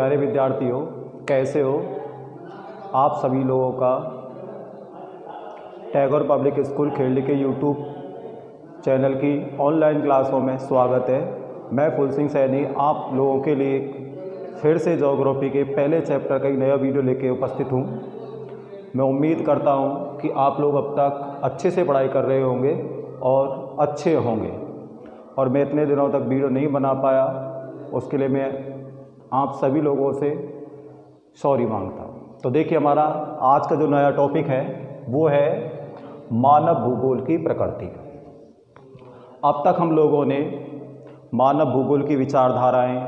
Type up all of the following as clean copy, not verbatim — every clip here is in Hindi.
प्यारे विद्यार्थियों, कैसे हो आप सभी लोगों का टैगोर पब्लिक स्कूल खेरली के यूट्यूब चैनल की ऑनलाइन क्लासों में स्वागत है। मैं फुल सिंह सैनी आप लोगों के लिए फिर से ज्योग्राफी के पहले चैप्टर का एक नया वीडियो लेके उपस्थित हूँ। मैं उम्मीद करता हूँ कि आप लोग अब तक अच्छे से पढ़ाई कर रहे होंगे और अच्छे होंगे, और मैं इतने दिनों तक वीडियो नहीं बना पाया, उसके लिए मैं आप सभी लोगों से सॉरी मांगता हूँ। तो देखिए, हमारा आज का जो नया टॉपिक है वो है मानव भूगोल की प्रकृति। अब तक हम लोगों ने मानव भूगोल की विचारधाराएं,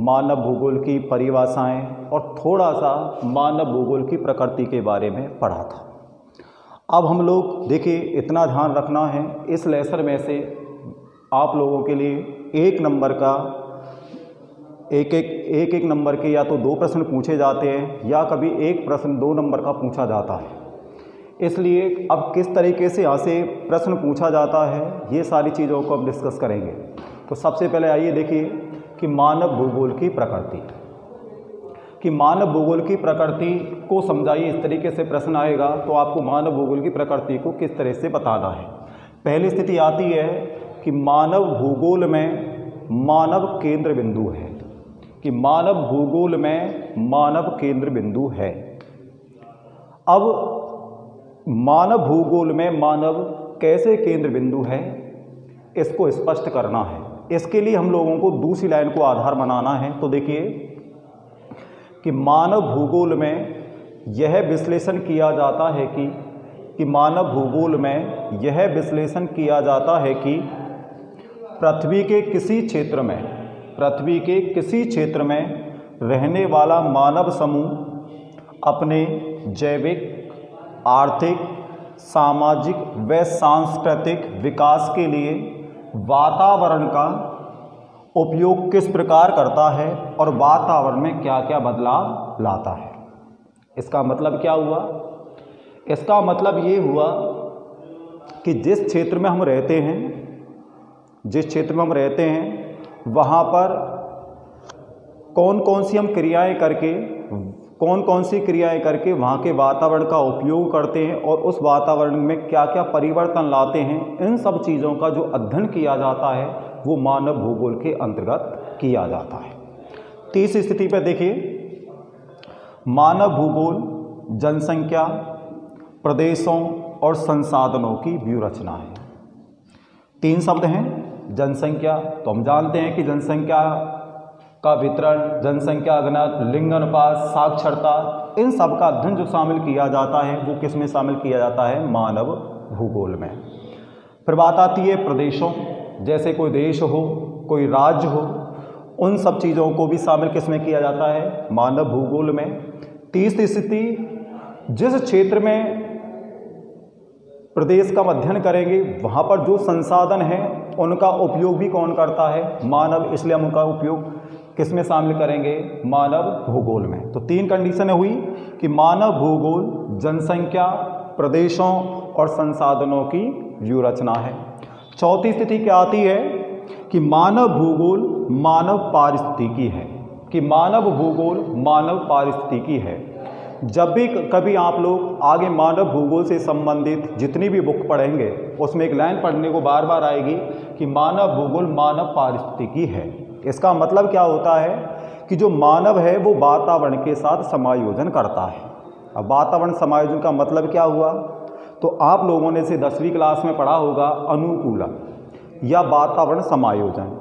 मानव भूगोल की परिभाषाएं और थोड़ा सा मानव भूगोल की प्रकृति के बारे में पढ़ा था। अब हम लोग देखिए, इतना ध्यान रखना है, इस लेसन में से आप लोगों के लिए एक एक नंबर के या तो 2 प्रश्न पूछे जाते हैं या कभी एक प्रश्न 2 नंबर का पूछा जाता है। इसलिए अब किस तरीके से यहाँ से प्रश्न पूछा जाता है, ये सारी चीज़ों को अब डिस्कस करेंगे। तो सबसे पहले आइए देखिए कि मानव भूगोल की प्रकृति, कि मानव भूगोल की प्रकृति को समझाइए। इस तरीके से प्रश्न आएगा तो आपको मानव भूगोल की प्रकृति को किस तरह से बताना है। पहली स्थिति आती है कि मानव भूगोल में मानव केंद्र बिंदु है, कि मानव भूगोल में मानव केंद्र बिंदु है। अब मानव भूगोल में मानव कैसे केंद्र बिंदु है, इसको स्पष्ट करना है। इसके लिए हम लोगों को दूसरी लाइन को आधार बनाना है। तो देखिए कि मानव भूगोल में यह विश्लेषण किया जाता है कि मानव भूगोल में यह विश्लेषण किया जाता है कि पृथ्वी के किसी क्षेत्र में रहने वाला मानव समूह अपने जैविक, आर्थिक, सामाजिक व सांस्कृतिक विकास के लिए वातावरण का उपयोग किस प्रकार करता है और वातावरण में क्या क्या बदलाव लाता है। इसका मतलब क्या हुआ? इसका मतलब ये हुआ कि जिस क्षेत्र में हम रहते हैं वहाँ पर कौन कौन सी क्रियाएं करके वहाँ के वातावरण का उपयोग करते हैं और उस वातावरण में क्या क्या परिवर्तन लाते हैं, इन सब चीज़ों का जो अध्ययन किया जाता है वो मानव भूगोल के अंतर्गत किया जाता है। तीसरी स्थिति पर देखिए, मानव भूगोल जनसंख्या, प्रदेशों और संसाधनों की व्यूहरचना है। 3 शब्द हैं। जनसंख्या, तो हम जानते हैं कि जनसंख्या का वितरण, जनसंख्या घनत्व, लिंग अनुपात, साक्षरता, इन सब का अध्ययन जो शामिल किया जाता है वो किस में शामिल किया जाता है? मानव भूगोल में। फिर बात आती है प्रदेशों, जैसे कोई देश हो, कोई राज्य हो, उन सब चीज़ों को भी शामिल किस में किया जाता है? मानव भूगोल में। तीसरी स्थिति, जिस क्षेत्र में प्रदेश का अध्ययन करेंगे वहाँ पर जो संसाधन हैं उनका उपयोग भी कौन करता है? मानव। इसलिए हम उनका उपयोग किस में शामिल करेंगे? मानव भूगोल में। तो 3 कंडीशनें हुई कि मानव भूगोल जनसंख्या, प्रदेशों और संसाधनों की व्यूहरचना है। चौथी स्थिति क्या आती है कि मानव भूगोल मानव पारिस्थितिकी है, कि मानव भूगोल मानव पारिस्थितिकी है। जब भी कभी आप लोग आगे मानव भूगोल से संबंधित जितनी भी बुक पढ़ेंगे उसमें एक लाइन पढ़ने को बार बार आएगी कि मानव भूगोल मानव पारिस्थितिकी है। इसका मतलब क्या होता है कि जो मानव है वो वातावरण के साथ समायोजन करता है। अब वातावरण समायोजन का मतलब क्या हुआ? तो आप लोगों ने से 10वीं क्लास में पढ़ा होगा अनुकूलन या वातावरण समायोजन,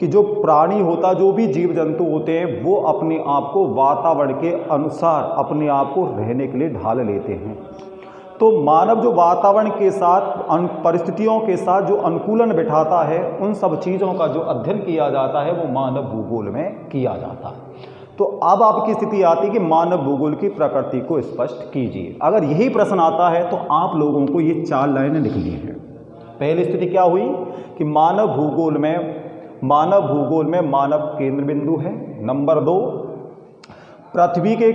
कि जो प्राणी होता, जो भी जीव जंतु होते हैं वो अपने आप को वातावरण के अनुसार अपने आप को रहने के लिए ढाल लेते हैं। तो मानव जो वातावरण के साथ, परिस्थितियों के साथ जो अनुकूलन बिठाता है, उन सब चीज़ों का जो अध्ययन किया जाता है वो मानव भूगोल में किया जाता है। तो अब आपकी स्थिति आती है कि मानव भूगोल की प्रकृति को स्पष्ट कीजिए। अगर यही प्रश्न आता है तो आप लोगों को ये 4 लाइनें लिखनी है। पहली स्थिति क्या हुई कि मानव भूगोल में मानव केंद्र बिंदु है। नंबर 2, पृथ्वी के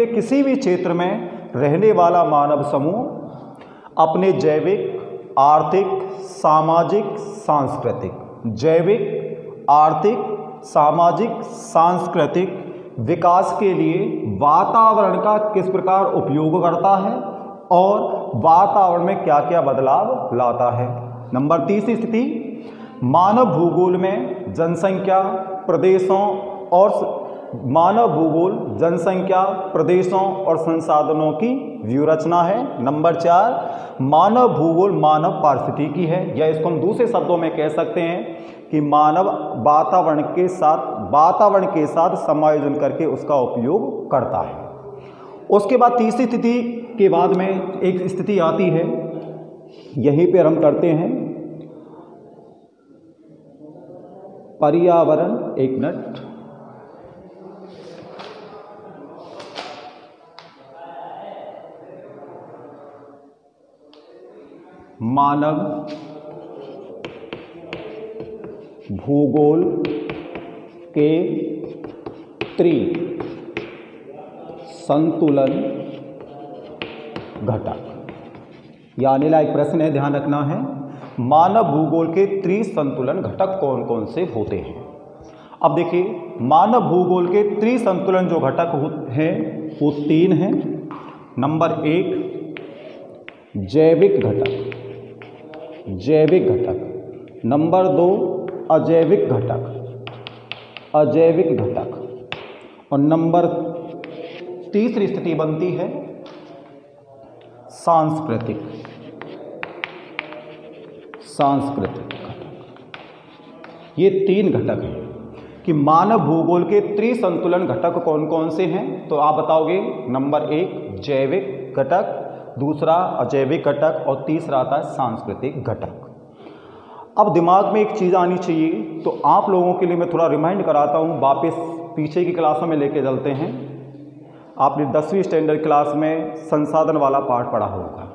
किसी भी क्षेत्र में रहने वाला मानव समूह अपने जैविक, आर्थिक, सामाजिक, सांस्कृतिक, जैविक, आर्थिक सामाजिक सांस्कृतिक विकास के लिए वातावरण का किस प्रकार उपयोग करता है और वातावरण में क्या क्या बदलाव लाता है। नंबर 30 स्थिति, मानव भूगोल में जनसंख्या प्रदेशों और संसाधनों की व्यूहरचना है। नंबर 4, मानव भूगोल मानव पारिस्थितिकी है, या इसको हम दूसरे शब्दों में कह सकते हैं कि मानव वातावरण के साथ समायोजन करके उसका उपयोग करता है। उसके बाद तीसरी स्थिति के बाद में एक स्थिति आती है, यहीं पर हम करते हैं पर्यावरण। एक मिनट, मानव भूगोल के त्रिसंतुलन घटक, यानी एक प्रश्न है, ध्यान रखना है, मानव भूगोल के त्रिसंतुलन घटक कौन कौन से होते हैं। अब देखिए, मानव भूगोल के त्रिसंतुलन जो घटक हैं वो 3 हैं। नंबर 1, जैविक घटक। नंबर 2, अजैविक घटक। और नंबर तीसरी स्थिति बनती है सांस्कृतिक घटक। ये 3 घटक हैं कि मानव भूगोल के त्रिसंतुलन घटक कौन कौन से हैं। तो आप बताओगे, नंबर 1 जैविक घटक, दूसरा अजैविक घटक और तीसरा आता है सांस्कृतिक घटक। अब दिमाग में एक चीज़ आनी चाहिए, तो आप लोगों के लिए मैं थोड़ा रिमाइंड कराता हूँ, वापस पीछे की क्लासों में लेके चलते हैं। आपने 10वीं स्टैंडर्ड क्लास में संसाधन वाला पार्ट पढ़ा होगा।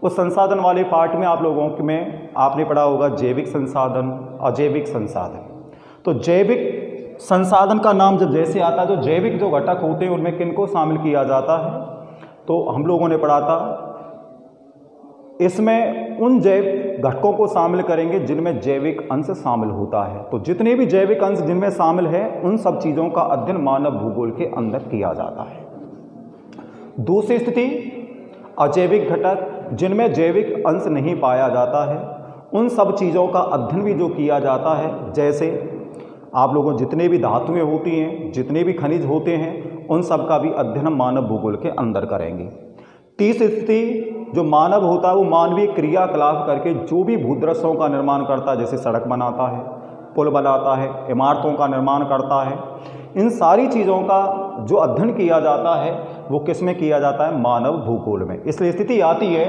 उस संसाधन वाले पार्ट में आप लोगों में आपने पढ़ा होगा जैविक संसाधन, अजैविक संसाधन। तो जैविक संसाधन का नाम जब जैसे आता है तो जैविक जो घटक होते हैं उनमें किनको शामिल किया जाता है, तो हम लोगों ने पढ़ा था इसमें उन जैव घटकों को शामिल करेंगे जिनमें जैविक अंश शामिल होता है। तो जितने भी जैविक अंश जिनमें शामिल है उन सब चीज़ों का अध्ययन मानव भूगोल के अंदर किया जाता है। दूसरी स्थिति, अजैविक घटक, जिनमें जैविक अंश नहीं पाया जाता है, उन सब चीज़ों का अध्ययन भी जो किया जाता है, जैसे आप लोगों जितने भी धातुएं होती हैं, जितने भी खनिज होते हैं, उन सब का भी अध्ययन हम मानव भूगोल के अंदर करेंगे। तीसरी स्थिति, जो मानव होता है वो मानवीय क्रियाकलाप करके जो भी भूदृश्यों का निर्माण करता है, जैसे सड़क बनाता है, पुल बनाता है, इमारतों का निर्माण करता है, इन सारी चीज़ों का जो अध्ययन किया जाता है वो किस में किया जाता है, मानव भूगोल में। इसलिए स्थिति आती है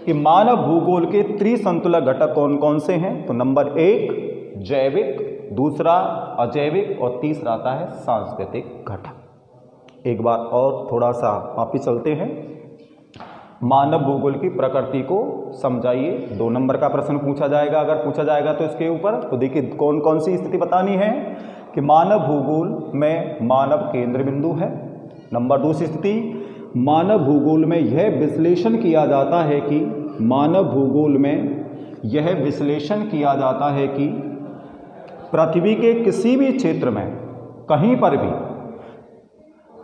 कि मानव भूगोल के त्रिसंतुलन घटक कौन कौन से हैं। तो नंबर 1 जैविक, दूसरा अजैविक और तीसरा आता है सांस्कृतिक घटक। एक बार और थोड़ा सा वापिस चलते हैं, मानव भूगोल की प्रकृति को समझाइए। 2 नंबर का प्रश्न पूछा जाएगा, अगर पूछा जाएगा तो इसके ऊपर। तो देखिए कौन कौन सी स्थिति बतानी है कि मानव भूगोल में मानव केंद्र बिंदु है। नंबर 2 स्थिति, मानव भूगोल में यह विश्लेषण किया जाता है कि पृथ्वी के किसी भी क्षेत्र में कहीं पर भी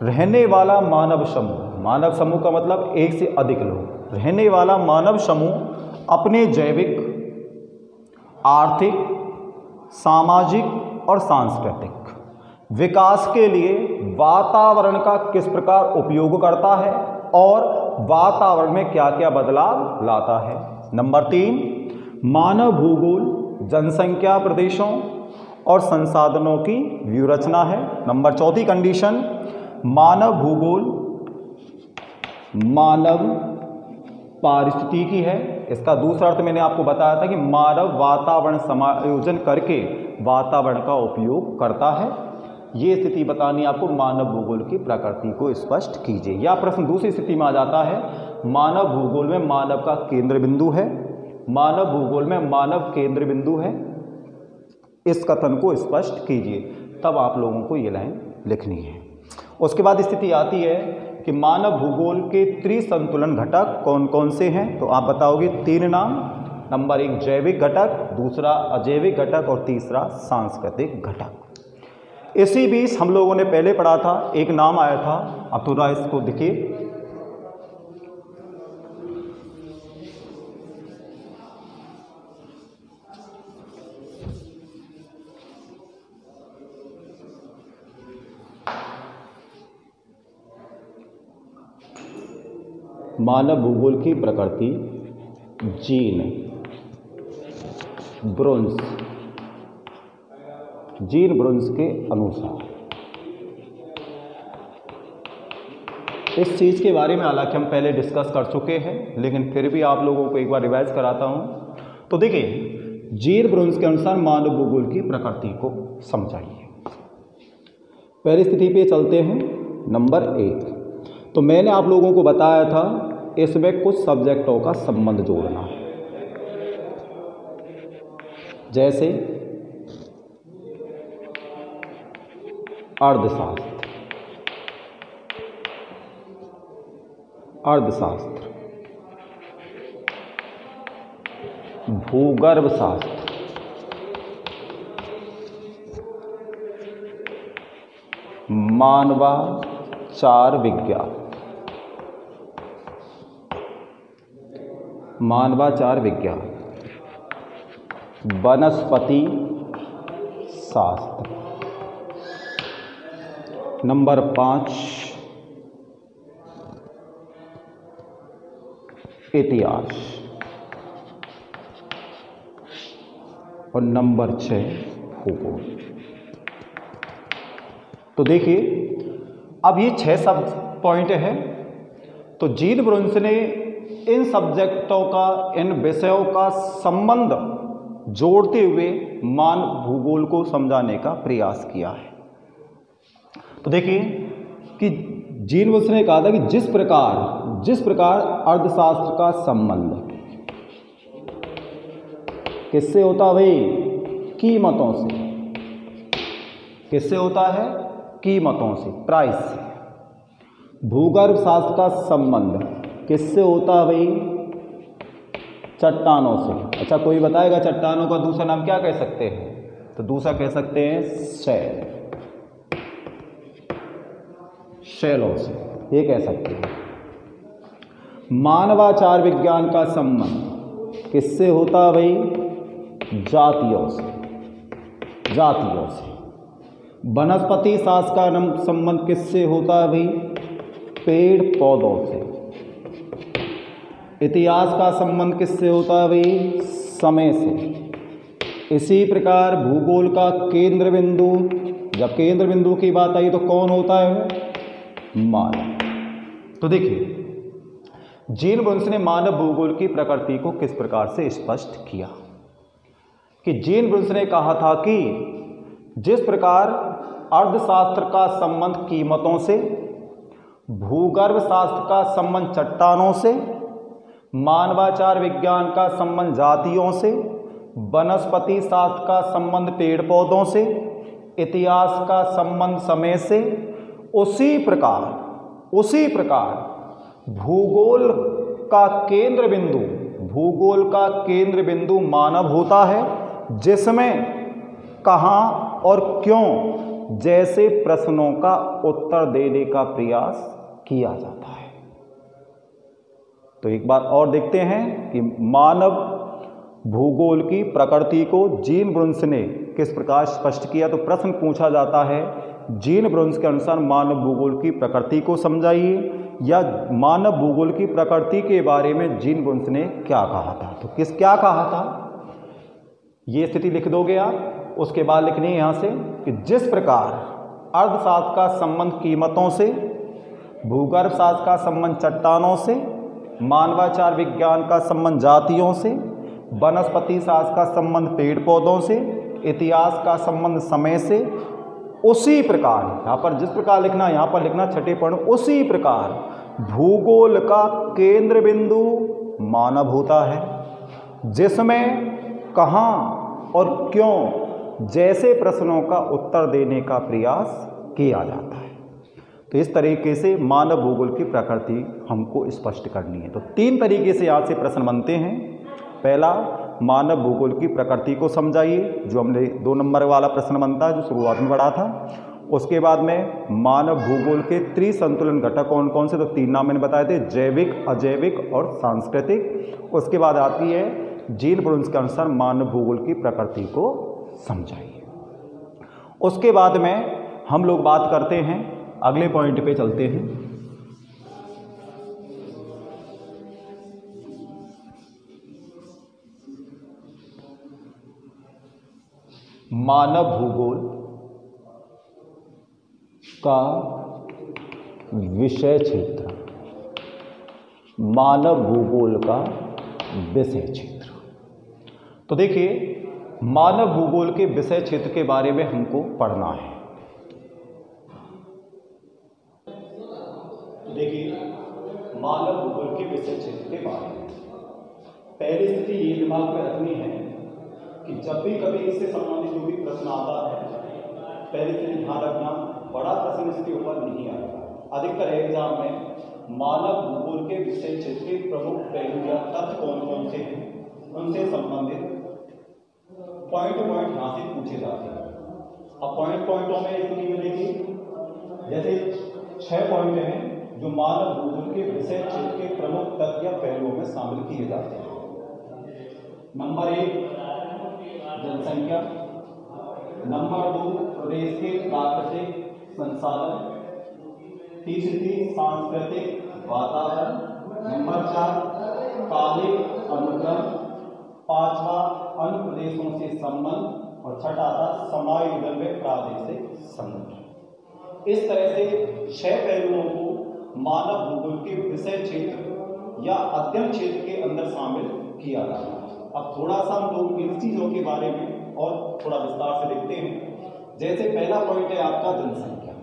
रहने वाला मानव समूह का मतलब एक से अधिक लोग, रहने वाला मानव समूह अपने जैविक, आर्थिक, सामाजिक और सांस्कृतिक विकास के लिए वातावरण का किस प्रकार उपयोग करता है और वातावरण में क्या क्या बदलाव लाता है। नंबर 3, मानव भूगोल जनसंख्या, प्रदेशों और संसाधनों की व्यूहरचना है। नंबर 4 कंडीशन, मानव भूगोल मानव पारिस्थितिकी है। इसका दूसरा अर्थ मैंने आपको बताया था कि मानव वातावरण समायोजन करके वातावरण का उपयोग करता है। ये स्थिति बतानी आपको, मानव भूगोल की प्रकृति को स्पष्ट कीजिए। या प्रश्न दूसरी स्थिति में आ जाता है, मानव भूगोल में मानव का केंद्र बिंदु है, मानव भूगोल में मानव केंद्र बिंदु है, इस कथन को स्पष्ट कीजिए। तब आप लोगों को ये लाइन लिखनी है। उसके बाद स्थिति आती है कि मानव भूगोल के त्रिसंतुलन घटक कौन कौन से हैं। तो आप बताओगे 3 नाम। नंबर 1 जैविक घटक, दूसरा अजैविक घटक और तीसरा सांस्कृतिक घटक। इसी बीच हम लोगों ने पहले पढ़ा था, एक नाम आया था, अब थोड़ा इसको देखिए, मानव भूगोल की प्रकृति, जीन ब्रुन्स के अनुसार। इस चीज़ के बारे में हालांकि हम पहले डिस्कस कर चुके हैं, लेकिन फिर भी आप लोगों को एक बार रिवाइज कराता हूँ। तो देखिए, जीन ब्रुन्स के अनुसार मानव भूगोल की प्रकृति को समझाइए। पहली स्थिति पे चलते हैं, नंबर 1। तो मैंने आप लोगों को बताया था इसमें कुछ सब्जेक्टों का संबंध जोड़ना है, जैसे अर्थशास्त्र, भूगर्भ शास्त्र, मानवाचार विज्ञान, वनस्पति शास्त्र। नंबर 5 इतिहास और नंबर 6 भूगोल। तो देखिए, अब ये 6 सब पॉइंट है। तो जीन ब्रुन्स ने इन सब्जेक्टों का, इन विषयों का संबंध जोड़ते हुए मानव भूगोल को समझाने का प्रयास किया है। तो देखिए कि जीन ब्रुन्स ने कहा था कि जिस प्रकार अर्थशास्त्र का संबंध किससे होता है भाई? कीमतों से। किससे होता है? कीमतों से, प्राइस से। भूगर्भ शास्त्र का संबंध किससे होता है भाई? चट्टानों से। अच्छा, कोई बताएगा चट्टानों का दूसरा नाम क्या कह सकते हैं? तो दूसरा कह सकते हैं शैलों से, ये कह सकते हैं। मानवाचार विज्ञान का संबंध किससे होता है भाई? जातियों से। वनस्पति शास्त्र का संबंध किससे होता है भाई? पेड़ पौधों से। इतिहास का संबंध किससे होता है भाई? समय से। इसी प्रकार भूगोल का केंद्र बिंदु, जब केंद्र बिंदु की बात आई तो कौन होता है? मानव। तो देखिए, जीन ब्रुन्स ने मानव भूगोल की प्रकृति को किस प्रकार से स्पष्ट किया कि जीन ब्रुन्स ने कहा था कि जिस प्रकार अर्थशास्त्र का संबंध कीमतों से, भूगर्भ शास्त्र का संबंध चट्टानों से, मानवाचार विज्ञान का संबंध जातियों से, वनस्पति शास्त्र का संबंध पेड़ पौधों से, इतिहास का संबंध समय से, उसी प्रकार भूगोल का केंद्र बिंदु मानव होता है, जिसमें कहाँ और क्यों जैसे प्रश्नों का उत्तर देने का प्रयास किया जाता है। तो एक बार और देखते हैं कि मानव भूगोल की प्रकृति को जीन ब्रुन्स ने किस प्रकार स्पष्ट किया। तो प्रश्न पूछा जाता है, जीन ब्रुन्स के अनुसार मानव भूगोल की प्रकृति को समझाइए, या मानव भूगोल की प्रकृति के बारे में जीन ब्रुन्स ने क्या कहा था। तो क्या कहा था, ये स्थिति लिख दोगे आप। उसके बाद लिखनी है यहाँ से कि जिस प्रकार अर्थशास्त्र का संबंध कीमतों से, भूगर्भ शास्त्र का संबंध चट्टानों से, मानवाचार विज्ञान का संबंध जातियों से, वनस्पति शास्त्र का संबंध पेड़ पौधों से, इतिहास का संबंध समय से, उसी प्रकार, यहाँ पर जिस प्रकार लिखना, यहाँ पर लिखना छठे पढ़ो, उसी प्रकार भूगोल का केंद्र बिंदु मानव होता है, जिसमें कहाँ और क्यों जैसे प्रश्नों का उत्तर देने का प्रयास किया जाता है। तो इस तरीके से मानव भूगोल की प्रकृति हमको स्पष्ट करनी है। तो 3 तरीके से यहाँ से प्रश्न बनते हैं। पहला, मानव भूगोल की प्रकृति को समझाइए, जो हमने 2 नंबर वाला प्रश्न बनता है जो शुरुआत में पढ़ा था। उसके बाद में मानव भूगोल के त्रिसंतुलन घटक कौन कौन से, तो 3 नाम मैंने बताए थे, जैविक, अजैविक और सांस्कृतिक। उसके बाद आती है जीन ब्रुन्स के अनुसार मानव भूगोल की प्रकृति को समझाइए। उसके बाद में हम लोग बात करते हैं, अगले पॉइंट पे चलते हैं। मानव भूगोल का विषय क्षेत्र, मानव भूगोल का विषय क्षेत्र। तो देखिए, मानव भूगोल के विषय क्षेत्र के बारे में हमको पढ़ना है। देखिए, मानव भूगोल के विषय क्षेत्र के बारे में पहली स्थिति ये दिमाग में रखनी है कि जब भी कभी इससे संबंधित जो भी प्रश्न आता है, पहली स्थिति ध्यान रखना, बड़ा प्रश्न इसके ऊपर नहीं आएगा। अधिकतर एग्जाम में मानव भूगोल के विषय क्षेत्र के प्रमुख पहलू या तथ्य कौन कौन से हैं, उनसे संबंधित पॉइंट यहाँ से पूछे जाते हैं। अब पॉइंटों में स्थिति मिलेगी, जैसे 6 पॉइंट हैं जो मानव भूगोल के विषय क्षेत्र के प्रमुख तथ्य या पहलुओं में शामिल किए जाते हैं। नंबर 1 जनसंख्या, नंबर 2 प्रदेश के प्राकृतिक संसाधन, तीसरी सांस्कृतिक वातावरण, नंबर 4 कालिक अनुक्रम, 5वां अन्य प्रदेशों से संबंध और 6ठा था समायोजन में प्रादेशिक संगठन। इस तरह से 6 पहलुओं को मानव भूगोल के विषय क्षेत्र या अध्ययन क्षेत्र के अंदर शामिल किया जाता है। अब थोड़ा सा हम लोग इन चीजों के बारे में और थोड़ा विस्तार से देखते हैं। जैसे पहला पॉइंट है आपका जनसंख्या।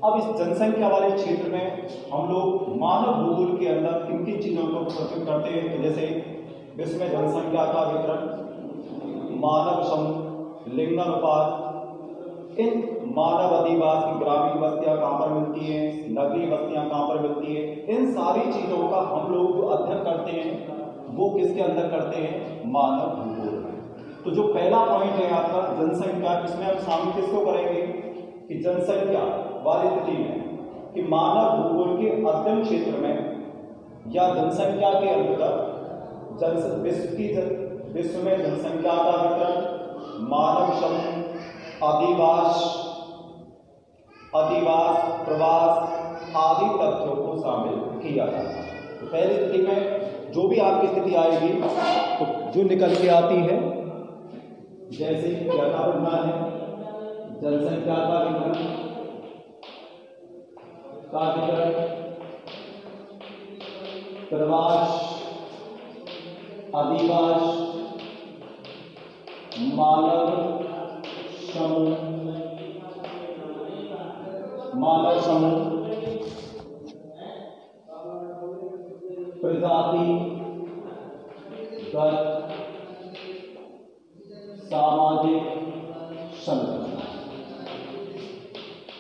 अब इस जनसंख्या वाले क्षेत्र में हम लोग मानव भूगोल के अंदर किन किन चीजों को प्रस्तुत करते हैं, तो जैसे विश्व में जनसंख्या का वितरण, मानव समूह, लिंगानुपात, इन मानव अधिवास की ग्रामीण बस्तियां कहां पर मिलती हैं, नगरीय बस्तियां कहां पर मिलती है, इन सारी चीजों का हम लोग जो अध्ययन करते हैं वो किसके अंदर करते हैं, मानव भूगोल में। तो जो पहला पॉइंट है आपका जनसंख्या, इसमें हम शामिल किसको करेंगे कि जनसंख्या वाली स्थिति में कि मानव भूगोल के अध्ययन क्षेत्र में या जनसंख्या के अंतर्गत विश्व में जनसंख्या का वितरण, मानव समूह, अधिवास, प्रवास आदि तथ्यों को शामिल किया जाता है। तो पहली स्थिति में जो भी आपकी स्थिति आएगी तो जो निकल के आती है, जैसे क्या करना है, जनसंख्या का वितरण, प्रवास, अधिवास, मानव समूह, प्रजाति, सामाजिक संरचना,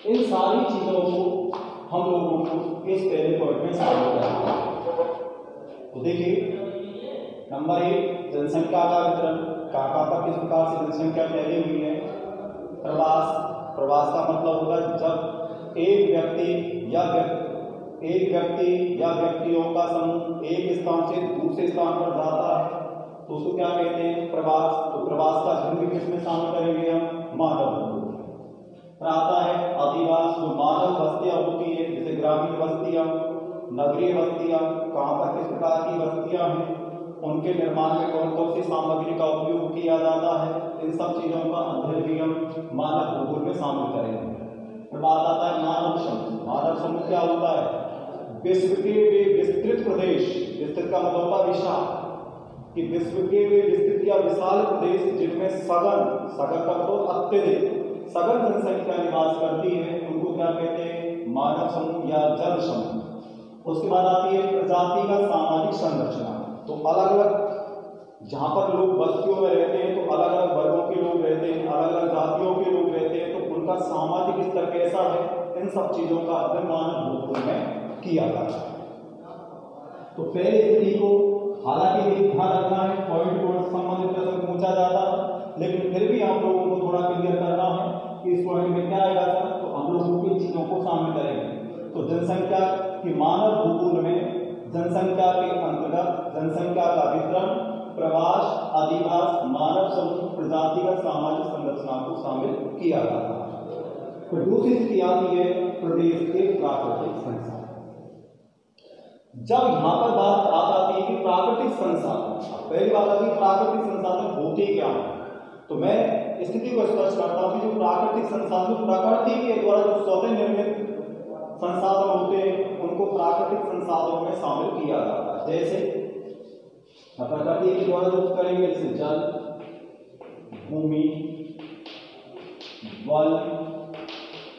इन सारी चीजों को हम लोगों को इस पहले पॉइंट में शामिल करना है। तो देखिए, नंबर 1 जनसंख्या का वितरण, कहां पर किस प्रकार से जनसंख्या फैली हुई है। प्रवास का मतलब होगा जब एक व्यक्ति या व्यक्तियों का समूह एक स्थान से दूसरे स्थान पर जाता है तो उसको क्या कहते हैं, प्रवास। तो प्रवास का अध्ययन भी किसमें शामिल करेंगे हम, मानव भूगोल। फिर आता है अधिवास, जो मानव बस्तियां होती है, जैसे ग्रामीण बस्तियां, नगरीय बस्तियां, कहां पर किस प्रकार की बस्तियां हैं, उनके निर्माण में कौन कौन सी सामग्री का उपयोग किया जाता है, इन सब चीजों का अध्ययन भी हम मानव भूगोल में शामिल करेंगे। फिर बात आता है मानव समूह। मानव समूह क्या होता है, विश्व के वे विस्तृत प्रदेश, विस्तृत का मतलब होता है विशाल, कि विश्व के वे विस्तृत या विशाल प्रदेश जिनमें सघन का मतलब अत्यधिक सघन जनसंख्या निवास करती है, उनको क्या कहते हैं, मानव समूह या जन समूह। उसके बाद आती है प्रजाति का सामाजिक संरचना। तो अलग अलग जहां पर लोग बस्तियों में रहते हैं तो अलग अलग वर्गों के लोग रहते हैं, अलग अलग जातियों के लोग रहते हैं, तो उनका सामाजिक स्तर कैसा है, इन सब चीजों का अध्ययन मानव भूगोल में किया जाता है। तो पहली स्थिति को हालांकि ये ध्यान रखना है, पॉइंट को संबंधित प्रश्न पूछा जाता है, लेकिन फिर भी हम लोगों को थोड़ा क्लियर करना है कि इस पॉइंट में क्या आएगा सर, तो हम लोगों की चीजों को शामिल करेंगे। तो जनसंख्या की मानव भूगोल में जनसंख्या के अंतर्गत जनसंख्या का वितरण, प्रवास, अधिवास, मानव समूह, प्रजातिगत सामाजिक संरचना को शामिल किया जाता है। फिर दूसरी स्थिति आती है प्रदेश के प्राकृतिक संसाधन। जब यहाँ पर बात आ जाती है कि प्राकृतिक संसाधन, पहली बात आती है प्राकृतिक संसाधन होते क्या है, तो मैं स्थिति को स्पष्ट करता हूँ कि जो प्राकृतिक संसाधन प्रकृति के द्वारा जो स्वतः निर्मित संसाधन होते हैं उनको प्राकृतिक संसाधनों में शामिल किया जाता है। जैसे प्रकृति के द्वारा जो करेंगे जैसे जल, भूमि, वन,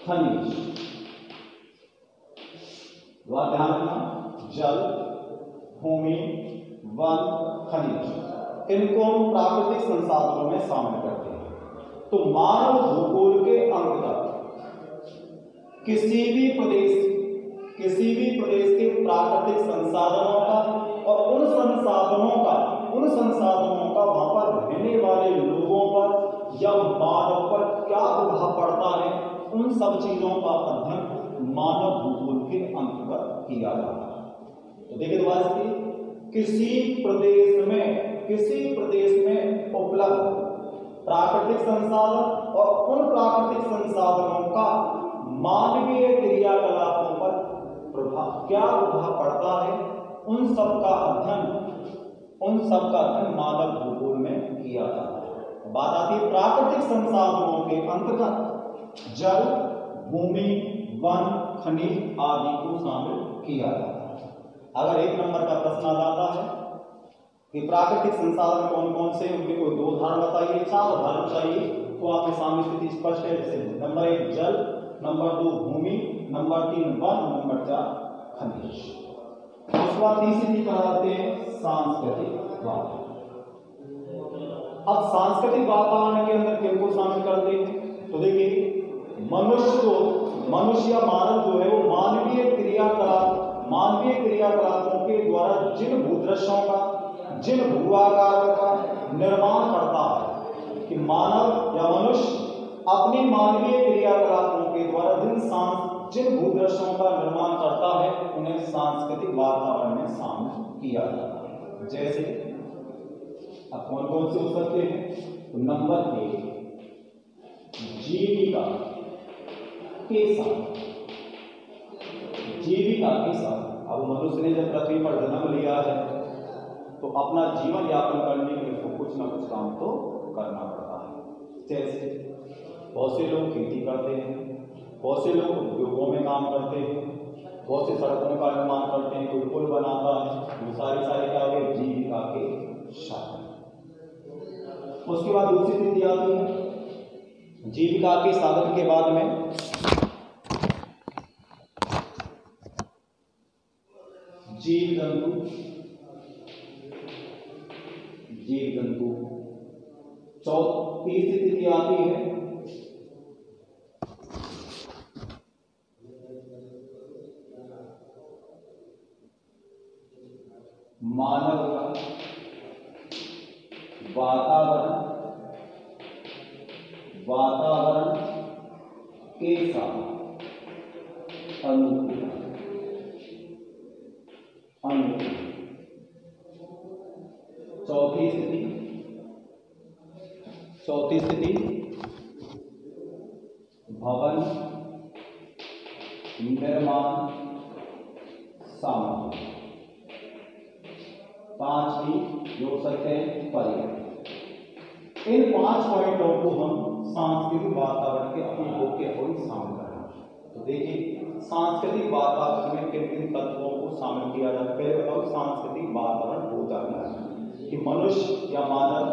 खनिज, ध्यान रखना, जल, भूमि, वन, खनिज, इनको हम प्राकृतिक संसाधनों में शामिल करते हैं। तो मानव भूगोल के अंतर्गत किसी भी प्रदेश के प्राकृतिक संसाधनों का और उन संसाधनों का वहां पर रहने वाले लोगों पर या मानव पर क्या प्रभाव पड़ता है, उन सब चीजों का अध्ययन मानव भूगोल के अंतर्गत किया जाता है। तो देखिए दोबारा से, किसी प्रदेश में उपलब्ध प्राकृतिक संसाधन और उन प्राकृतिक संसाधनों का मानवीय क्रियाकलापों पर क्या प्रभाव पड़ता है, उन सब का अध्ययन मानव भूगोल में किया जाता है। बात आती है प्राकृतिक संसाधनों के अंतर्गत जल, भूमि, वन, खनिज आदि को शामिल किया जाता है। अगर एक नंबर का प्रश्न आ जाता है कि प्राकृतिक संसाधन कौन कौन से, उनके कोई दो उदाहरण बताइए, चार उदाहरण चाहिए, तो आपके सामने स्थिति स्पष्ट है। जैसे नंबर 1 जल, नंबर 2 भूमि, नंबर 3 वन, नंबर 4 खनिज। उसके बाद तीसरी स्थिति कहलाते हैं सांस्कृतिक वातावरण। अब सांस्कृतिक वातावरण के अंदर किनको शामिल करते हैं, तो देखिए मनुष्य या मानव जो है वो मानवीय क्रियाकलापों के द्वारा जिन भूदृश्यों का, जिन भूआकारों का निर्माण करता है, कि मानव या मनुष्य अपनी मानवीय क्रियाकलापों के द्वारा जिन भूदृश्यों का निर्माण करता है उन्हें सांस्कृतिक वातावरण में शामिल किया जाता है। जैसे अब कौन कौन से हो सकते हैं, तो नंबर 1 जीविका के साथ। अब मनुष्य ने जब पृथ्वी पर जन्म लिया है तो अपना जीवन यापन करने के लिए उसको कुछ ना कुछ काम तो करना पड़ता है। जैसे बहुत से लोग खेती करते हैं, बहुत से लोग उद्योगों में काम करते हैं, बहुत से सड़कों का निर्माण करते हैं, कोई पुल बनाता है, वो सारे क्या हो गए, जीविका के साधन। उसके बाद दूसरी स्थिति आती है जीविका के साधन के बाद में जीव जंतु। तीसरी स्थिति आती है मानव का वातावरण के साथ अनुकूल। चौथी स्थिति भवन निर्माण सामग्री। पांचवी जो सकते हैं पर्यावरण। इन 5 पॉइंटों को हम सांस्कृतिक वातावरण के अपनी बुक के अकॉर्डिंग शामिल करेंगे। तो देखिए सांस्कृतिक वातावरण में किन किन तत्वों को शामिल किया जाता है। पहले बताओ सांस्कृतिक वातावरण होता है कि मनुष्य या मानव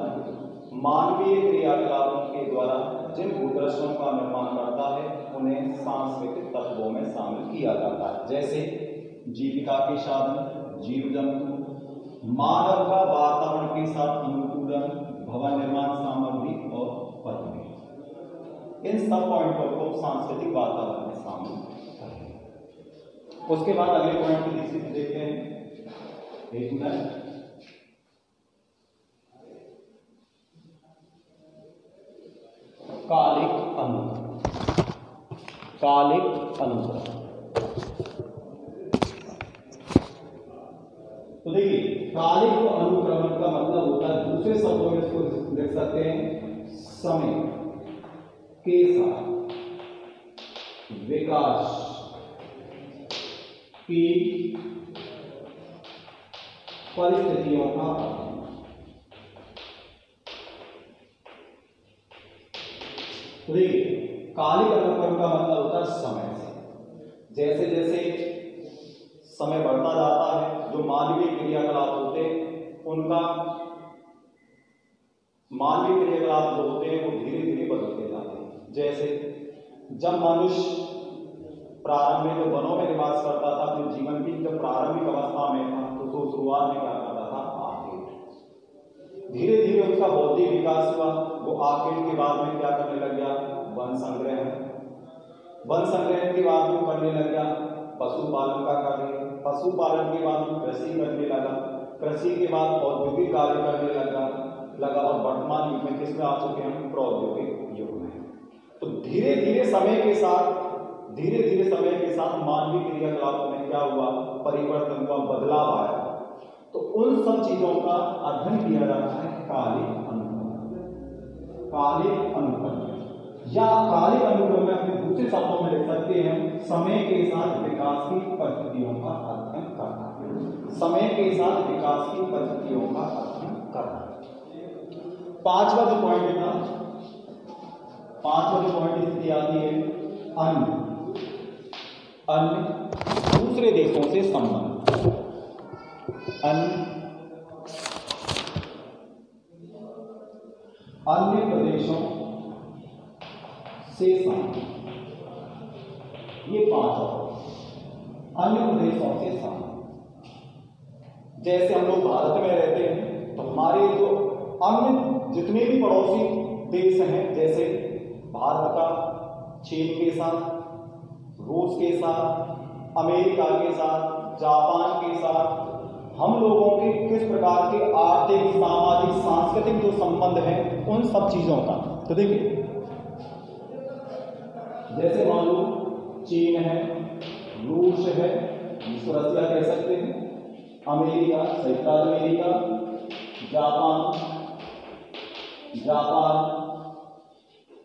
मानवीय क्रियाकलापों के द्वारा जिन भूदृश्यों का निर्माण करता है उन्हें सांस्कृतिक तत्वों में शामिल किया जाता है। जैसे जीविका के साधन, जीव जंतु, मानव का वातावरण के साथ अनुकूलन, भवन निर्माण सामग्री और पर्यावरण। इन सब पॉइंटों को सांस्कृतिक वातावरण में शामिल करें। उसके बाद अगले पॉइंट की स्थिति देखते हैं। एक मिनट। कालिक अनुक्रम, कालिक अनुक्रम। तो देखिए कालिक अनुक्रमण का मतलब होता है, दूसरे शब्दों में इसको देख सकते हैं, समय के साथ विकास की परिस्थितियों का अध्ययन। तो देखिए कालिक अनुक्रम का मतलब होता है समय से, जैसे जैसे समय बढ़ता जाता है, जो मानवीय क्रियाकलाप होते हैं उनका मानवीय क्रियाकलाप जो होते हैं वो धीरे धीरे बदलते जाते हैं। जैसे जब मनुष्य प्रारंभ में जो वनों में निवास करता था, अपने जीवन की जब प्रारंभिक अवस्था में था, तो शुरुआत में क्या करता था, आखेट। धीरे धीरे उसका बौद्धिक विकास हुआ, वो आखेट के बाद में क्या करने लग गया, वन संग्रह। वन संग्रह के बाद वो करने लग गया पशुपालन का कार्य, पशुपालन के बाद वो कृषि करने लगा, कृषि के बाद औद्योगिक कार्य करने लगा और वर्तमान युग में किसमें आ चुके हैं, प्रौद्योगिक युग में। तो धीरे धीरे समय के साथ मानवीय क्रियाकलापों में क्या हुआ, परिवर्तन हुआ, बदलाव आया। तो उन सब चीजों का अध्ययन किया जाता है कालिक अनुक्रम, कालिक अनुक्रम या कालिक अनुक्रम में अपने दूसरे शब्दों में लिख सकते हैं, समय के साथ विकास की परिस्थितियों का अध्ययन करना, समय के साथ विकास की परिस्थितियों का अध्ययन करना। पांचवा जो पॉइंट था, पांचवा जो पॉइंट स्थिति आती है, अन्य दूसरे देशों से संबंध, अन्य प्रदेशों से संबंध। ये पांच अन्य प्रदेशों से संबंध। जैसे हम लोग भारत में रहते हैं तो हमारे जो अन्य जितने भी पड़ोसी देश हैं, जैसे भारत का चीन के साथ, रूस के साथ, अमेरिका के साथ, जापान के साथ, हम लोगों के किस प्रकार के आर्थिक, सामाजिक, सांस्कृतिक जो संबंध हैं, उन सब चीजों का। तो देखिए जैसे मान लो चीन है, रूस है, जिसको रसिया कह सकते हैं, अमेरिका, संयुक्त अमेरिका, जापान,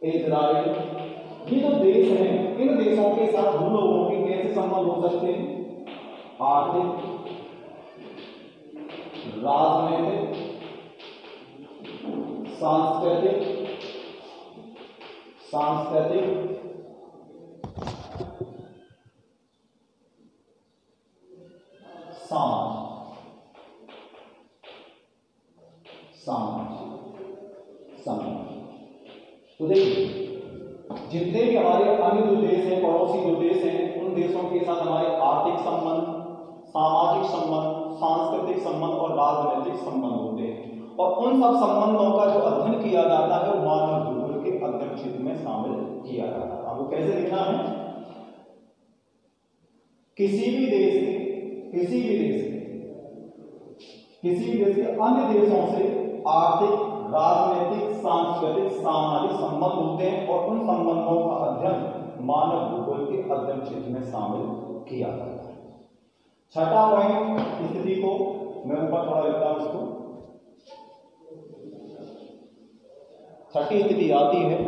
इजराइल, ये जो देश हैं, इन देशों के साथ हम लोगों के कैसे संबंध हो सकते हैं, आर्थिक, राजनीतिक, सांस्कृतिक, सामाजिक। तो देखिए जितने भी हमारे अन्य जो देश हैं, पड़ोसी जो देश हैं, उन देशों के साथ हमारे आर्थिक संबंध, सामाजिक संबंध, सांस्कृतिक संबंध और राजनीतिक संबंध होते हैं। और उन सब संबंधों का जो अध्ययन किया जाता है वो मानव भूगोल के अध्ययन क्षेत्र में शामिल किया जाता है। आपको कैसे लिखना है, किसी भी देश के अन्य देशों से आर्थिक, राजनीतिक, सांस्कृतिक, सामाजिक संबंध होते हैं और उन संबंधों का अध्ययन मानव भूगोल के अध्ययन क्षेत्र में शामिल किया जाता है। छठा पॉइंट स्थिति को मैं ऊपर थोड़ा लिखता हूं, इसको छठी स्थिति आती है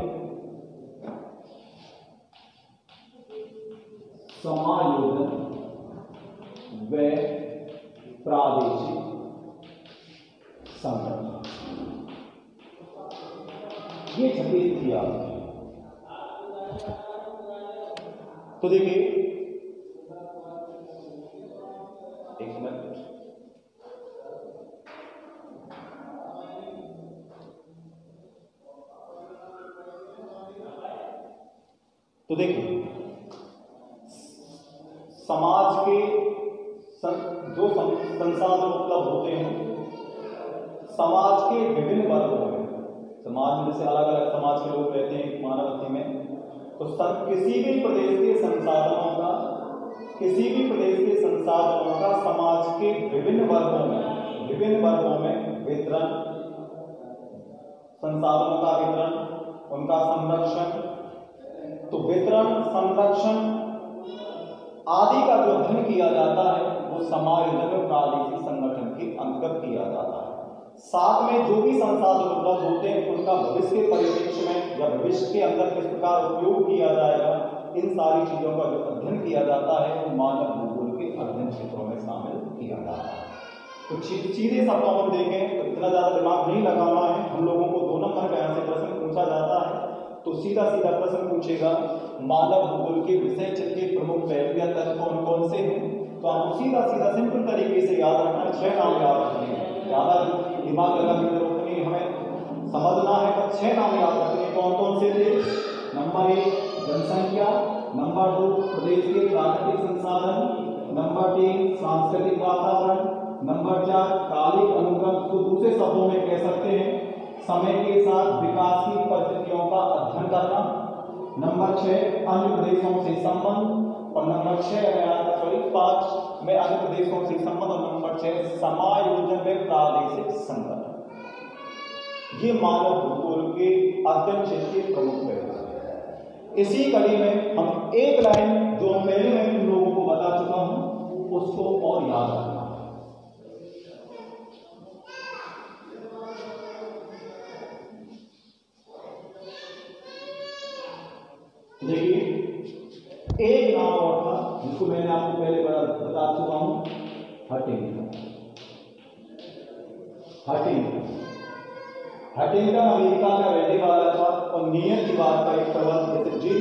समायोजन व प्रादेशिक संगठन। ये छठी स्थिति आती है। तो देखिए एक मिनट, तो देखिए समाज के जो संसाधन उपलब्ध होते हैं, समाज के विभिन्न वर्गों में, समाज में जैसे अलग अलग समाज के लोग रहते हैं मानवता में, तो किसी भी प्रदेश के संसाधनों का समाज के विभिन्न वर्गों में वितरण, संसाधनों का वितरण, उनका संरक्षण, तो वितरण, संरक्षण आदि का जो अध्ययन किया जाता है वो समायोजन और प्रादेशिक संगठन के अंतर्गत किया जाता है। साथ में जो भी संसाधन उपलब्ध होते हैं उनका भविष्य के परिप्रेक्ष्य में या भविष्य के अंदर किस प्रकार उपयोग किया जाएगा, इन सारी चीजों का जो अध्ययन किया जाता है वो मानव भूगोल के अध्ययन क्षेत्रों में शामिल किया जाता है। तो सीधे शब्दों में देखें तो इतना ज्यादा दिमाग नहीं लगाना है हम लोगों को। 2 नंबर का यहाँ से प्रश्न पूछा जाता है तो सीधा सीधा प्रश्न पूछेगा मानव भूगोल के विषय क्षेत्र के प्रमुख पहलू या तत्व कौन कौन से हैं। तो आपको सीधा सीधा सिंपल तरीके से याद रखना है, 6 नाम याद रखने हैं, ज्यादा दिमाग लगाने की जरूरत नहीं, हमें समझना है। पर 6 नाम याद रखने हैं। कौन कौन से थे? नंबर 1 जनसंख्या, नंबर 2 प्रदेश के प्राकृतिक संसाधन, नंबर 3 सांस्कृतिक वातावरण, नंबर 4 कालिक अनुक्रम, को दूसरे शब्दों में कह सकते हैं समय के साथ विकास की परिस्थितियों का अध्ययन करना, नंबर 6 अन्य प्रदेशों से संबंध, और नंबर 5 में अन्य प्रदेशों से संबंध, और नंबर 6 समायोजन में प्रादेशिक संगठन। ये मानव भूगोल के अध्ययन क्षेत्र के प्रमुख पहलू हैं। इसी कड़ी में हम एक लाइन जो पहले मैं तुम लोगों को बता चुका हूं उसको और याद रखना। देखिए एक नाम और था जिसको मैंने आपको पहले बता चुका हूं, हंटिंगटन। हंटिंगटन अमेरिका का रहने वाला था और नियतिवाद का एक प्रबल, जैसे जिन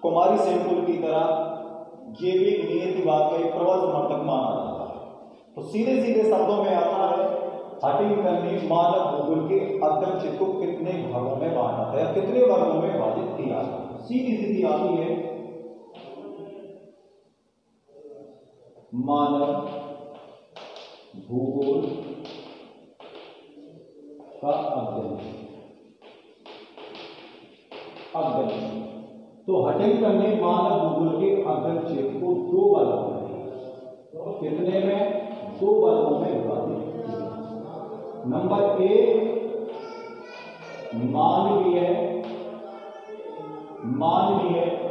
कुमारी सेमपुल की तरह ये भी एक नियतिवाद का एक प्रबल समर्थक माना जाता है। तो सीधे सीधे शब्दों में आता है हंटिंगटन ने मानव भूगोल के अध्ययन क्षेत्र को कितने भागों में बांटा था या कितने वर्गों में विभाजित किया था। सीधी सीधी आती है मानव भूगोल का अध्ययन। तो हंटिंगटन ने मानव भूगोल के अध्ययन क्षेत्र को 2 वर्गों में, कितने में? 2 वर्गों में विभाजित किया। नंबर 1 मानवीय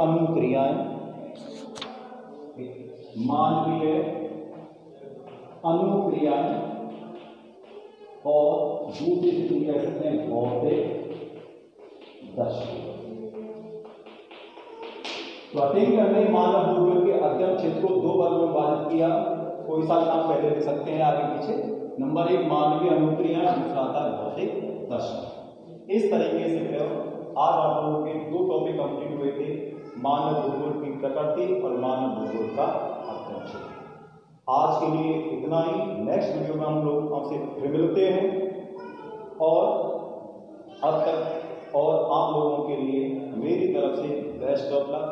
अनुक्रियाएं, और दूसरी स्थिति कह सकते हैं भौतिक दर्शन। तो हंटिंगटन ने मानव भूगोल के अध्ययन क्षेत्र को 2 वर्गों में विभाजित किया। कोई सा नाम पहले लिख सकते हैं आगे पीछे। नंबर 1 मानवीय अनुक्रिया, दूसरा था भौतिक दर्शन। इस तरीके से आज आप लोगों के 2 टॉपिक कंप्लीट हुए थे, मानव भूगोल की प्रकृति और मानव भूगोल का अध्ययन क्षेत्र। आज के लिए इतना ही। नेक्स्ट वीडियो में हम लोग आपसे फिर मिलते हैं और अब तक और आप लोगों के लिए मेरी तरफ से बेस्ट ऑफ लक।